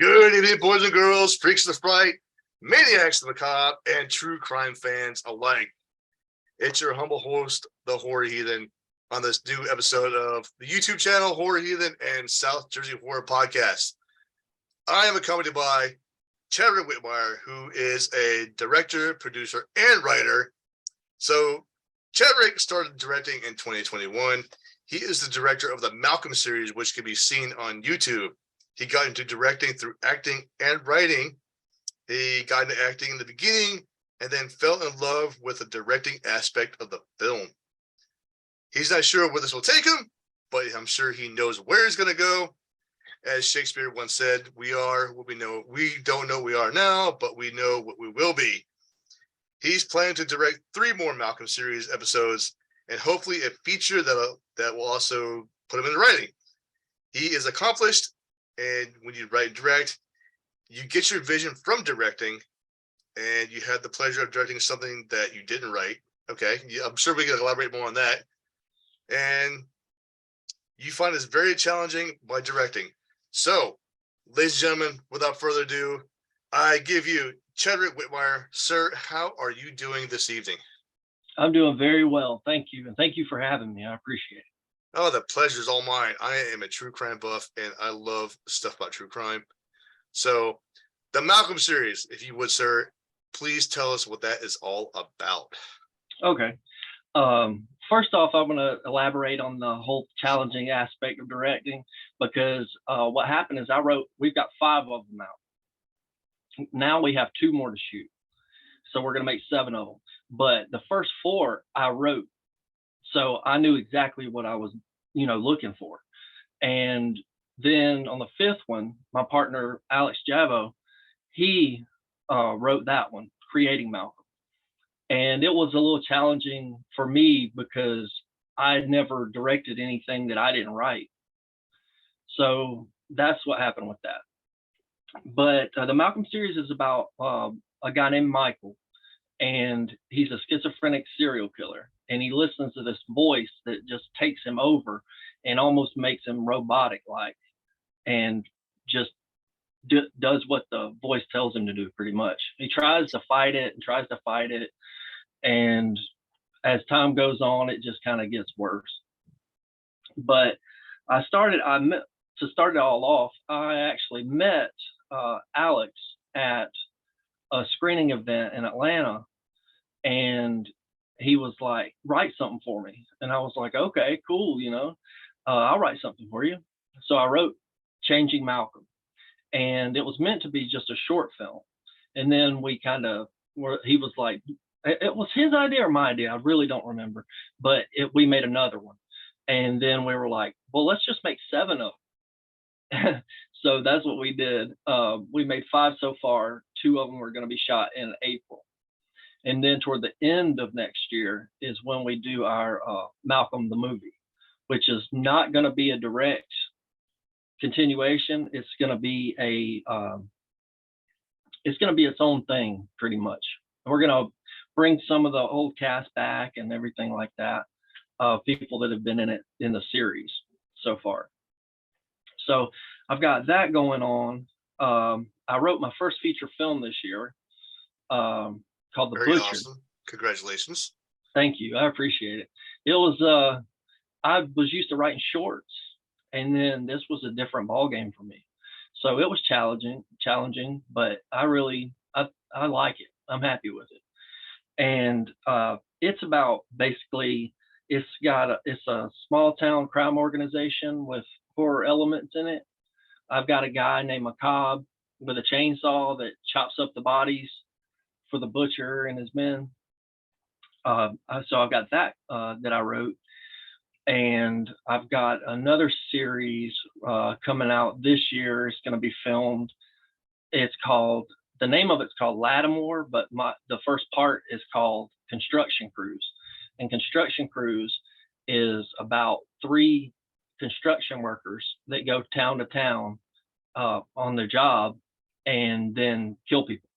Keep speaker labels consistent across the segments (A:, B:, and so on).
A: Good evening, boys and girls, freaks of the fright, maniacs of the macabre, and true crime fans alike. It's your humble host, the Horror Heathen, on this new episode of the YouTube channel Horror Heathen and South Jersey Horror Podcast. I am accompanied by Chadrick Whitmire, who is a director, producer, and writer. So, Chadrick started directing in 2021. He is the director of the Malcolm series, which can be seen on YouTube. He got into directing through acting and writing. He got into acting in the beginning and then fell in love with the directing aspect of the film. He's not sure where this will take him, but I'm sure he knows where he's going to go. As Shakespeare once said, we are what we know. We don't know what we are now, but we know what we will be. He's planning to direct 3 more Malcolm series episodes and hopefully a feature that will also put him in the writing. He is accomplished. And when you write and direct, you get your vision from directing, and you had the pleasure of directing something that you didn't write. Okay, I'm sure we can elaborate more on that. And you find this very challenging by directing. So, ladies and gentlemen, without further ado, I give you Chadrick Whitmire. Sir, how are you doing this evening?
B: I'm doing very well. Thank you. And thank you for having me. I appreciate it.
A: Oh, the pleasure's all mine. I am a true crime buff, and I love stuff about true crime. So, the Malcolm series, if you would, sir, please tell us what that is all about.
B: Okay. First off, I'm going to elaborate on the whole challenging aspect of directing, because what happened is we've got 5 of them out. Now we have 2 more to shoot. So we're going to make 7 of them. But the first 4 I wrote. So I knew exactly what I was, looking for. And then on the 5th one, my partner, Alex Javo, he wrote that one, Creating Malcolm. And it was a little challenging for me because I had never directed anything that I didn't write. So that's what happened with that. But the Malcolm series is about a guy named Michael, and he's a schizophrenic serial killer. And he listens to this voice that just takes him over and almost makes him robotic-like, and just does what the voice tells him to do, pretty much. He tries to fight it. And as time goes on, it just kind of gets worse. But to start it all off, I actually met Alex at a screening event in Atlanta, and he was like, write something for me. And I was like, okay, cool. I'll write something for you. So I wrote Changing Malcolm, and it was meant to be just a short film. And then he was like, it was his idea or my idea. I really don't remember, but we made another one. And then we were like, well, let's just make 7 of them. So that's what we did. We made 5 so far. 2 of them were going to be shot in April. And then toward the end of next year is when we do our Malcolm the movie, which is not going to be a direct continuation. It's going to be its own thing, pretty much. We're going to bring some of the old cast back and everything like that, people that have been in it in the series so far. So I've got that going on. I wrote my first feature film this year, called The
A: Very
B: Butcher.
A: Awesome. Congratulations.
B: Thank you. I appreciate it. It was, I was used to writing shorts, and then this was a different ballgame for me. So it was challenging, but I like it. I'm happy with it. And it's about, basically, it's a small town crime organization with horror elements in it. I've got a guy named Macabre with a chainsaw that chops up the bodies for the butcher and his men. So I've got that I wrote. And I've got another series coming out this year. It's going to be filmed. The name of it's called Lattimore, but the first part is called Construction Crews. And Construction Crews is about 3 construction workers that go town to town on their job and then kill people.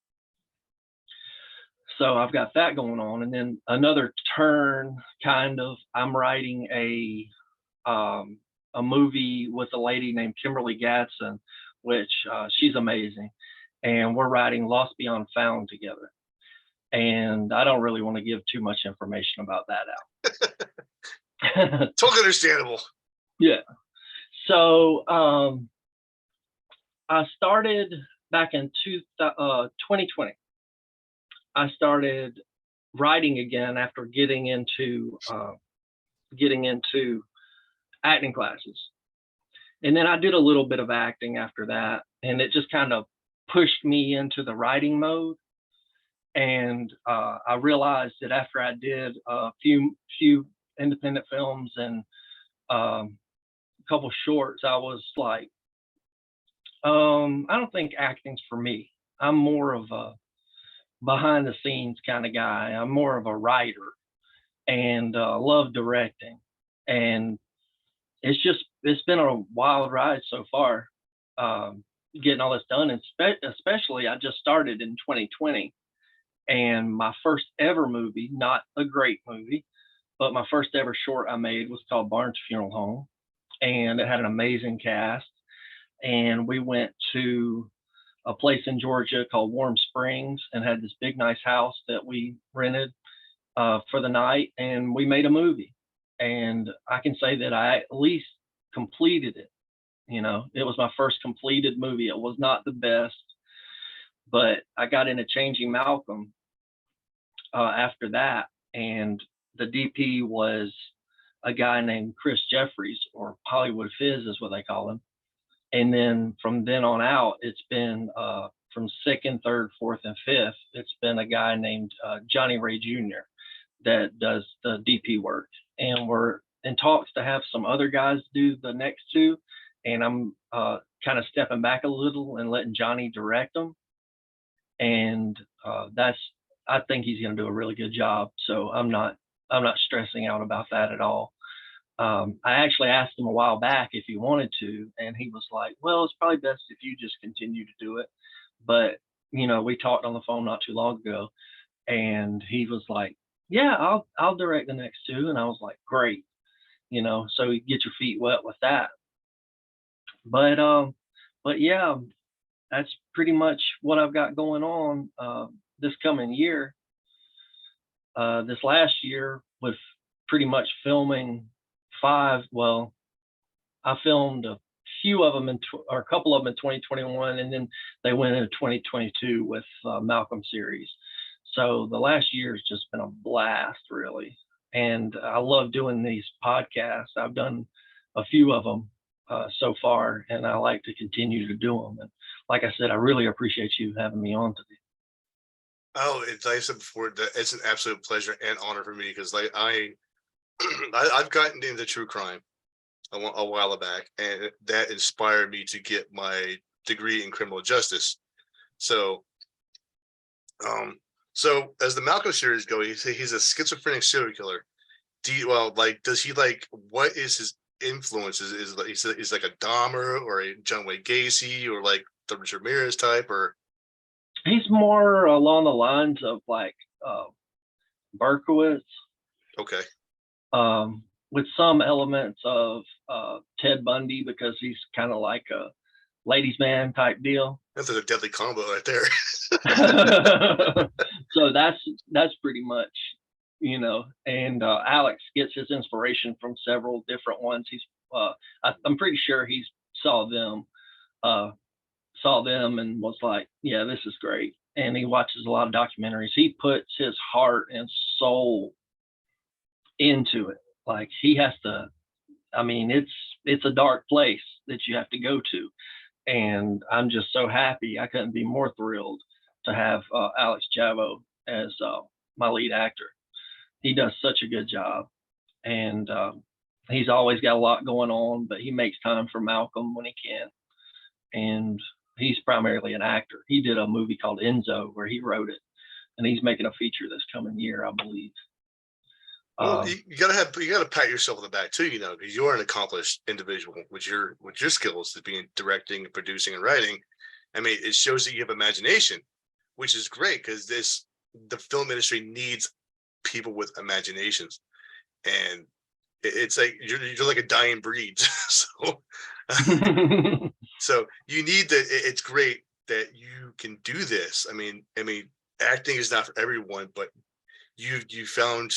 B: So I've got that going on. And then another turn, I'm writing a movie with a lady named Kimberly Gatson, which she's amazing. And we're writing Lost Beyond Found together. And I don't really want to give too much information about that out.
A: Totally understandable.
B: Yeah. So I started back in 2020. I started writing again after getting into acting classes. And then I did a little bit of acting after that, and it just kind of pushed me into the writing mode. And I realized that after I did a few independent films and a couple shorts, I was like, I don't think acting's for me. I'm more of a behind the scenes kind of guy. I'm more of a writer and love directing. And it's been a wild ride so far, getting all this done. And especially, I just started in 2020. And my first ever movie, not a great movie, but my first ever short I made was called Barnes Funeral Home. And it had an amazing cast. And we went to a place in Georgia called Warm Springs and had this big, nice house that we rented for the night. And we made a movie. And I can say that I at least completed it. You know, it was my first completed movie. It was not the best, but I got into Changing Malcolm after that. And the DP was a guy named Chris Jeffries, or Hollywood Fizz is what they call him. And then from then on out, it's been from second, third, fourth, and fifth, it's been a guy named Johnny Ray Jr. that does the DP work. And we're in talks to have some other guys do the next two. And I'm kind of stepping back a little and letting Johnny direct them. And I think he's going to do a really good job. So I'm not stressing out about that at all. I actually asked him a while back if he wanted to, and he was like, well, it's probably best if you just continue to do it. But, you know, we talked on the phone not too long ago, and he was like, yeah, I'll direct the next two. And I was like, great, you know, so you get your feet wet with that. But yeah, that's pretty much what I've got going on this coming year. This last year with pretty much filming I filmed a few of them or a couple of them in 2021, and then they went into 2022 with Malcolm series. So the last year has just been a blast, really. And I love doing these podcasts. I've done a few of them so far, and I like to continue to do them. And like I said, I really appreciate you having me on today.
A: Oh, like I said before, it's an absolute pleasure and honor for me because like I've gotten into true crime a while back, and that inspired me to get my degree in criminal justice. So, so as the Malcolm series go, he's a schizophrenic serial killer. Does he what is his influences? Is like a Dahmer or a John Wayne Gacy or like the Richard Ramirez type, or
B: he's more along the lines of like Berkowitz.
A: Okay.
B: With some elements of Ted Bundy, because he's kind of like a ladies' man type deal.
A: That's a deadly combo right there.
B: So that's pretty much, you know. And Alex gets his inspiration from several different ones. I'm pretty sure he saw them and was like, yeah, this is great. And he watches a lot of documentaries. He puts his heart and soul into it. Like he has to, I mean, it's a dark place that you have to go to. And I'm just so happy. I couldn't be more thrilled to have Alex Javo as my lead actor. He does such a good job. And he's always got a lot going on, but he makes time for Malcolm when he can. And he's primarily an actor. He did a movie called Enzo where he wrote it, and he's making a feature this coming year, I believe.
A: Well, you gotta pat yourself on the back too, you know, because you're an accomplished individual with your skills as being directing, producing, and writing. I mean, it shows that you have imagination, which is great because the film industry needs people with imaginations, and it's like you're like a dying breed. So So you need that. It's great that you can do this. I mean, acting is not for everyone, but you found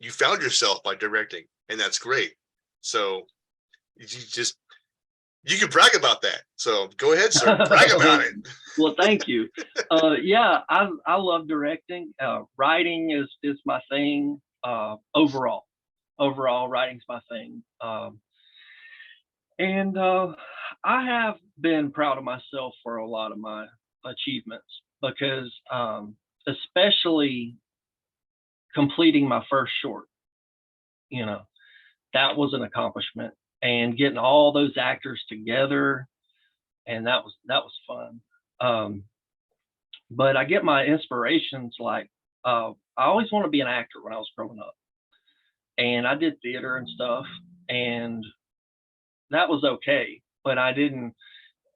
A: yourself by directing, and that's great. So you can brag about that. So go ahead, sir. Brag about it.
B: Well, thank you. Yeah, I love directing. Writing is my thing. Overall, writing's my thing. And I have been proud of myself for a lot of my achievements because, especially completing my first short, you know, that was an accomplishment, and getting all those actors together, and that was fun. But I get my inspirations like I always want to be an actor when I was growing up, and I did theater and stuff, and that was okay. But I didn't.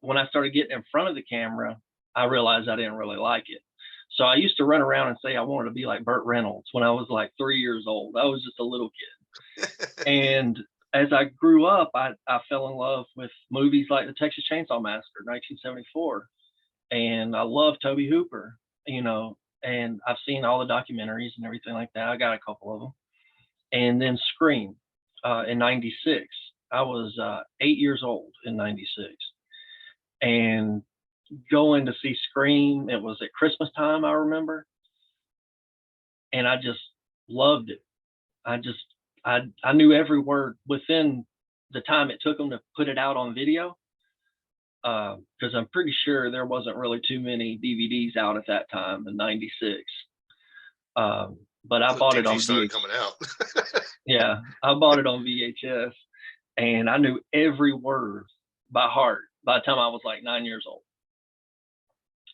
B: When I started getting in front of the camera, I realized I didn't really like it. So I used to run around and say I wanted to be like Burt Reynolds when I was like 3 years old. I was just a little kid. And as I grew up, I fell in love with movies like The Texas Chainsaw Massacre, 1974. And I love Toby Hooper, and I've seen all the documentaries and everything like that. I got a couple of them. And then Scream in 96. I was 8 years old in 96. And going to see Scream, it was at Christmas time, I remember. And I just loved it. I knew every word within the time it took them to put it out on video, because I'm pretty sure there wasn't really too many DVDs out at that time in '96. But I bought it on
A: started coming out.
B: Yeah, I bought it on VHS, and I knew every word by heart by the time I was like 9 years old.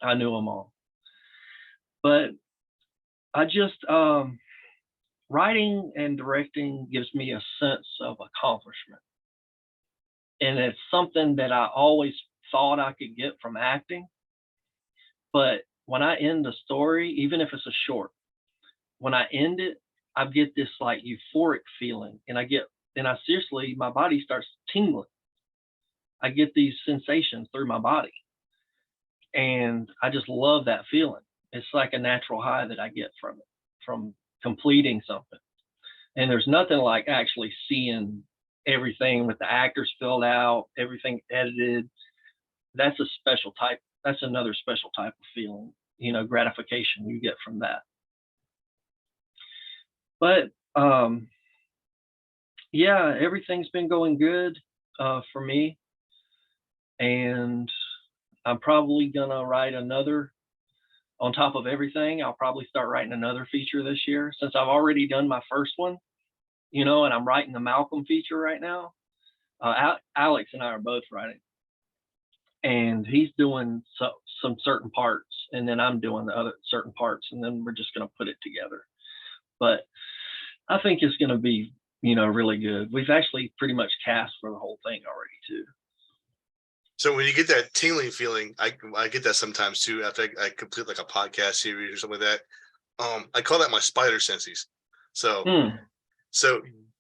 B: I knew them all. But I just writing and directing gives me a sense of accomplishment. And it's something that I always thought I could get from acting. But when I end a story, even if it's a short, when I end it, I get this like euphoric feeling, and I seriously, my body starts tingling. I get these sensations through my body, and I just love that feeling. It's like a natural high that I get from it, from completing something. And there's nothing like actually seeing everything with the actors filled out, everything edited. That's another special type of feeling, gratification you get from that. But yeah, everything's been going good for me. And I'm probably gonna write another, on top of everything, I'll probably start writing another feature this year, since I've already done my first one, and I'm writing the Malcolm feature right now. Alex and I are both writing, and he's doing some certain parts, and then I'm doing the other certain parts, and then we're just going to put it together. But I think it's going to be, really good. We've actually pretty much cast for the whole thing already too.
A: So when you get that tingling feeling, I get that sometimes too. After I complete like a podcast series or something like that. I call that my spider senses. So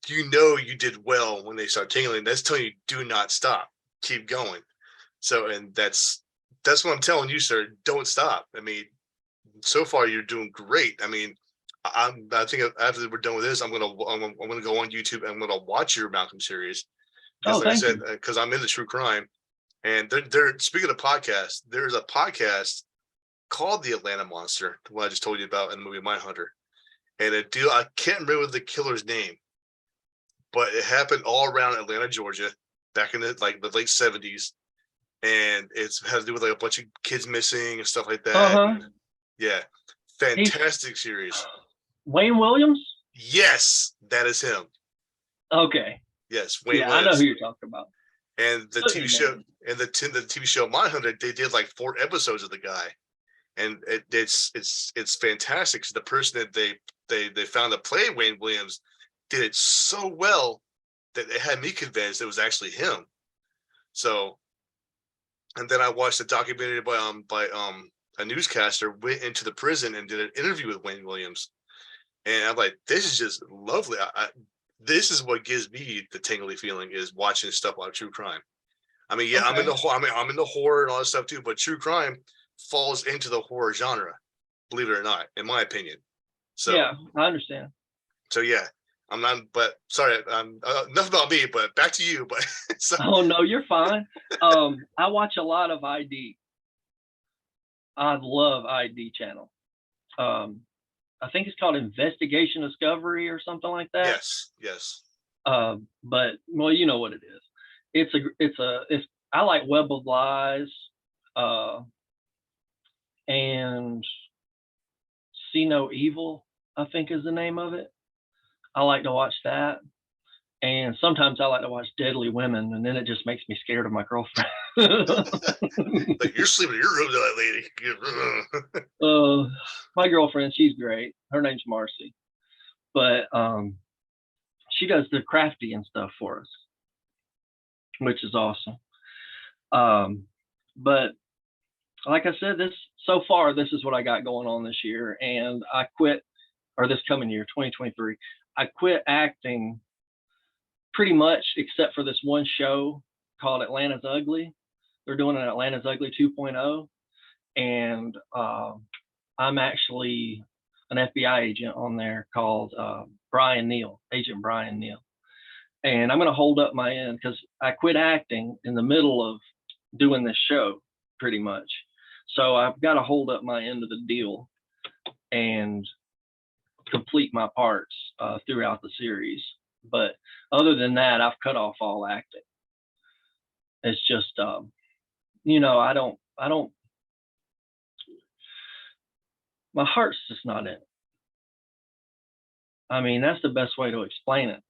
A: you did well when they start tingling. That's telling you do not stop, keep going. So, and that's what I'm telling you, sir. Don't stop. I mean, so far you're doing great. I mean, I think after we're done with this, I'm gonna go on YouTube and I'm gonna watch your Malcolm series. Because like I said, because I'm into true crime. And they're speaking of podcasts, there's a podcast called The Atlanta Monster, what I just told you about in the movie Mindhunter. And I can't remember the killer's name, but it happened all around Atlanta, Georgia, back in the late 70s. And it's had to do with like a bunch of kids missing and stuff like that.
B: Uh-huh.
A: Yeah. Fantastic series.
B: Wayne Williams?
A: Yes, that is him.
B: Okay.
A: Yes, Wayne Williams.
B: I know who you're talking about.
A: And the TV show, and the TV show Mindhunter, they did like 4 episodes of the guy, and it's fantastic. Because the person that they found to play Wayne Williams did it so well that it had me convinced it was actually him. So, and then I watched a documentary by a newscaster went into the prison and did an interview with Wayne Williams, and I'm like, this is just lovely. This is what gives me the tingly feeling, is watching stuff like true crime. I mean, yeah, I'm in
B: Okay.
A: I'm in the horror and all that stuff too, but true crime falls into the horror genre, believe it or not, in my opinion. So,
B: Yeah, I understand.
A: so yeah, I'm not. But sorry, enough about me. But back to you. But so,
B: Oh no, you're fine. I watch a lot of ID. I love ID channel. Um, I think it's called Investigation Discovery or something like that.
A: yes, yes,
B: But well, you know what it is. It's I like Web of Lies, uh, and See No Evil, I think is the name of it. I like to watch that. And sometimes I like to watch Deadly Women, and then it just makes me scared of my girlfriend.
A: like you're sleeping in your room tonight, lady.
B: uh, my girlfriend, she's great. Her name's Marcy, but she does the crafty and stuff for us, which is awesome. But like I said, this so far, this is what I got going on this year, and I quit, or this coming year, 2023. I quit acting pretty much except for this one show called Atlanta's Ugly. They're doing an Atlanta's Ugly 2.0, and I'm actually an FBI agent on there called Brian Neal, Agent Brian Neal. And I'm going to hold up my end because I quit acting in the middle of doing this show pretty much. So I've got to hold up my end of the deal and complete my parts throughout the series. But other than that, I've cut off all acting. It's just, I don't, my heart's just not in it. I mean, that's the best way to explain it.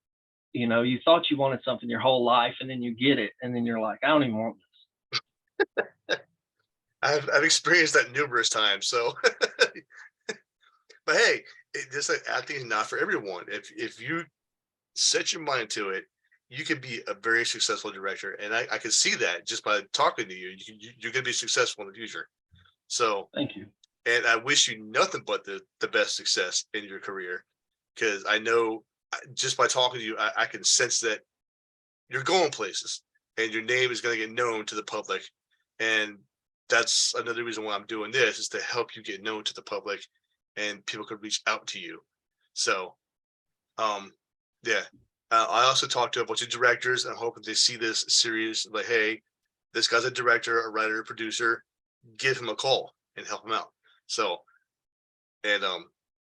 B: You thought you wanted something your whole life and then you get it. And then you're like, I don't even want this.
A: I've experienced that numerous times. So, but hey, just like acting is not for everyone. If you set your mind to it, you can be a very successful director, and I can see that just by talking to you. You're going to be successful in the future. So,
B: Thank you.
A: and I wish you nothing but the best success in your career, because I know just by talking to you, I can sense that you're going places, and your name is going to get known to the public, and that's another reason why I'm doing this, is to help you get known to the public, and people could reach out to you. So, yeah. I also talked to a bunch of directors. I'm hoping they see this series like, hey, this guy's a director, a writer, a producer. Give him a call and help him out. So, and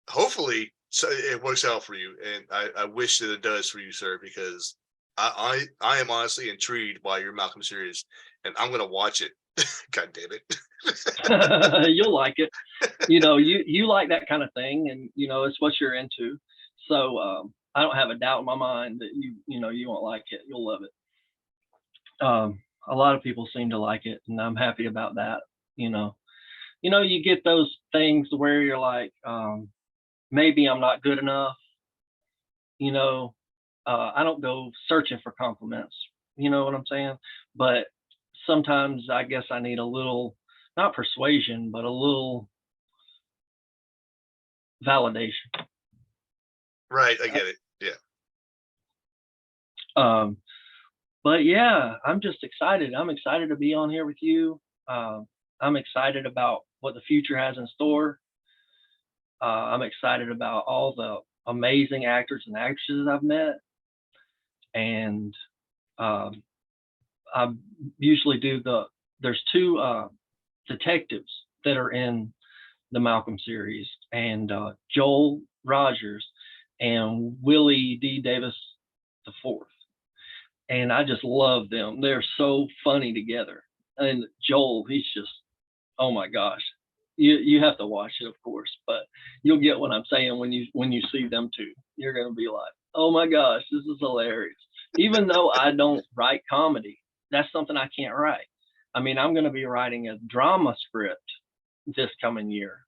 A: hopefully, so it works out for you. And I wish that it does for you, sir, because I am honestly intrigued by your Malcolm series, and I'm gonna watch it. God damn it.
B: You'll like it. You like that kind of thing, and it's what you're into. So I don't have a doubt in my mind that you won't like it. You'll love it. A lot of people seem to like it, and I'm happy about that. You get those things where you're like, maybe I'm not good enough. I don't go searching for compliments. You know what I'm saying? But sometimes I guess I need a little, not persuasion, but a little validation.
A: Right, I get it. Yeah.
B: But yeah, I'm just excited. I'm excited to be on here with you. I'm excited about what the future has in store. I'm excited about all the amazing actors and actresses I've met. And I usually there's two detectives that are in the Malcolm series, and Joel Rogers and Willie D. Davis the fourth. And I just love them. They're so funny together. And Joel, he's just, oh my gosh. You have to watch it, of course, but you'll get what I'm saying when you see them too. You're gonna be like, oh my gosh, this is hilarious. Even though I don't write comedy, that's something I can't write. I mean, I'm gonna be writing a drama script this coming year,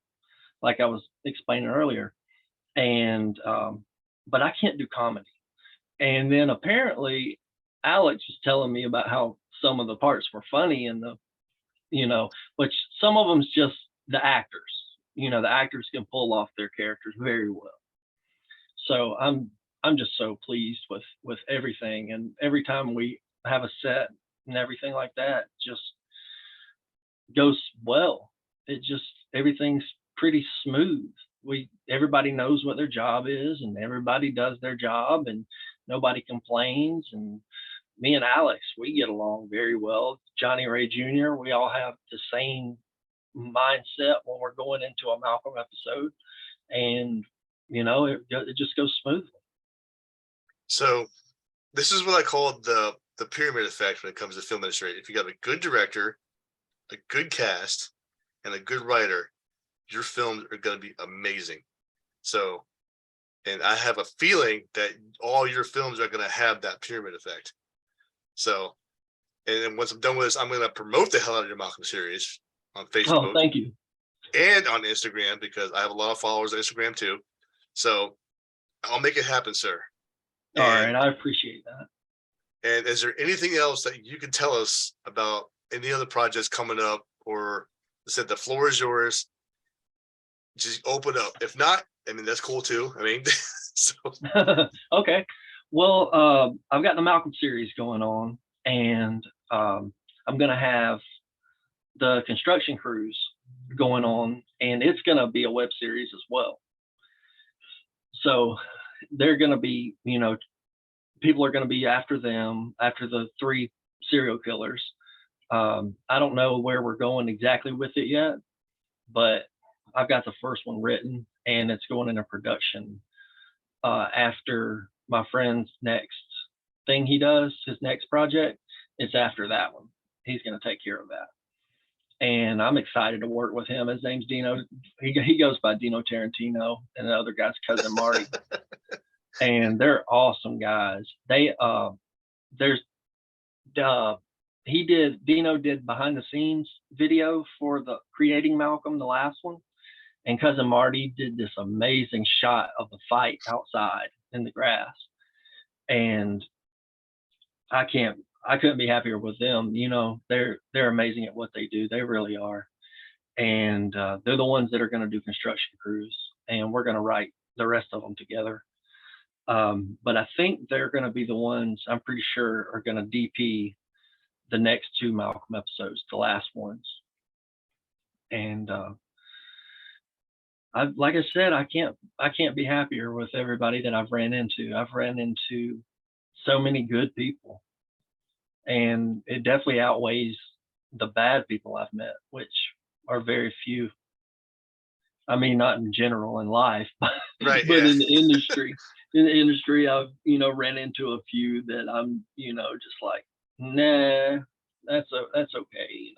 B: like I was explaining earlier. And but I can't do comedy. And then apparently Alex was telling me about how some of the parts were funny and which some of them's just the actors. The actors can pull off their characters very well. So I'm just so pleased with everything. And every time we have a set, and everything like that just goes well. It just everything's pretty smooth. Everybody knows what their job is, and everybody does their job, and nobody complains. And me and Alex, we get along very well. Johnny Ray Jr., we all have the same mindset when we're going into a Malcolm episode, and it just goes smoothly.
A: So this is what I call the pyramid effect when it comes to film industry. If you got a good director, a good cast, and a good writer, your films are going to be amazing. So, and I have a feeling that all your films are going to have that pyramid effect. So, and then once I'm done with this, I'm going to promote the hell out of your Malcolm series on Facebook.
B: Oh, thank you.
A: And on Instagram, because I have a lot of followers on Instagram too. So I'll make it happen, sir.
B: All right, I appreciate that.
A: And is there anything else that you can tell us about any other projects coming up, or said the floor is yours? Just open up. If not, I mean, that's cool too. I mean, so.
B: Okay. Well, I've got the Malcolm series going on, and I'm going to have the construction crews going on, and it's going to be a web series as well. So they're going to be, people are going to be after them, after the 3 serial killers. I don't know where we're going exactly with it yet, but I've got the first one written, and it's going into production after my friend's next thing he does, his next project. It's after that one. He's going to take care of that. And I'm excited to work with him. His name's Dino. He goes by Dino Tarantino, and the other guy's Cousin Marty. And they're awesome guys. Dino did behind the scenes video for the Creating Malcolm, the last one. And Cousin Marty did this amazing shot of the fight outside in the grass. And I couldn't be happier with them. They're amazing at what they do. They really are. And they're the ones that are going to do construction crews, and we're going to write the rest of them together. But I think they're going to be the ones, I'm pretty sure, are going to DP the next 2 Malcolm episodes, the last ones. And like I said, I can't be happier with everybody that I've ran into. I've ran into so many good people, and it definitely outweighs the bad people I've met, which are very few. I mean, not in general in life, but,
A: right,
B: but in the industry. In the industry, I've ran into a few that I'm just like, nah, that's okay,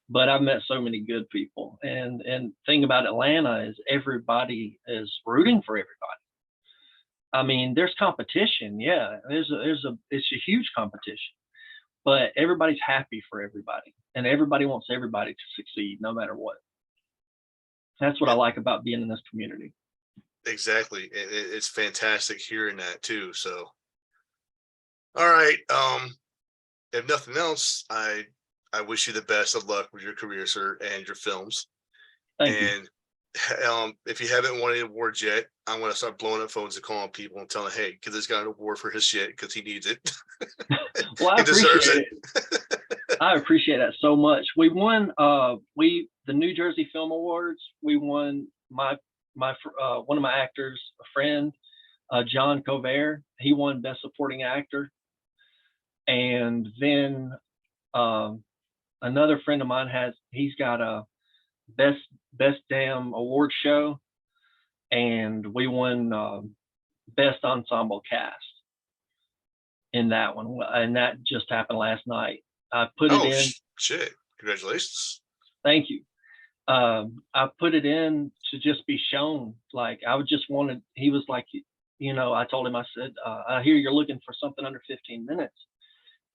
B: But I've met so many good people, and thing about Atlanta is everybody is rooting for everybody. I mean, there's competition, yeah. It's a huge competition, but everybody's happy for everybody, and everybody wants everybody to succeed, no matter what. That's what I like about being in this community.
A: Exactly. It's fantastic hearing that too. So, all right. If nothing else, I wish you the best of luck with your career, sir, and your films.
B: Thank you.
A: And if you haven't won any awards yet, I'm going to start blowing up phones and calling people and telling them, hey, give this guy an award for his shit because he needs it.
B: Well, I appreciate it. I appreciate that so much. We won the New Jersey Film Awards. We won my one of my actors, a friend, John Cover. He won Best Supporting Actor. And then another friend of mine he's got a best damn award show, and we won Best Ensemble Cast in that one, and that just happened last night. I put it in.
A: Shit! Congratulations.
B: Thank you. I put it in to just be shown. Like, I just wanted. He was like, I told him, I said, I hear you're looking for something under 15 minutes,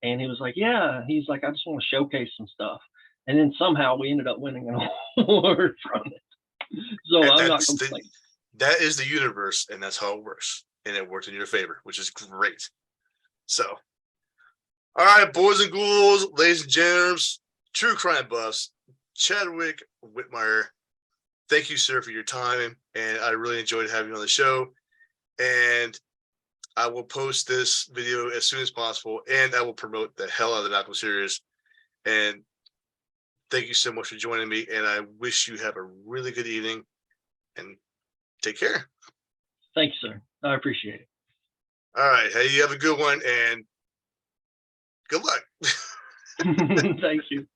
B: and he was like, yeah. He's like, I just want to showcase some stuff, and then somehow we ended up winning an award from it. So I'm not complaining.
A: That is the universe, and that's how it works, and it worked in your favor, which is great. So, all right, boys and ghouls, ladies and gents, true crime buffs, Chadrick Whitmire, thank you, sir, for your time, and I really enjoyed having you on the show. And I will post this video as soon as possible, and I will promote the hell out of the Malcolm series. And thank you so much for joining me, and I wish you have a really good evening, and take care.
B: Thank you, sir. I appreciate it.
A: All right. Hey, you have a good one, and good luck.
B: Thank you.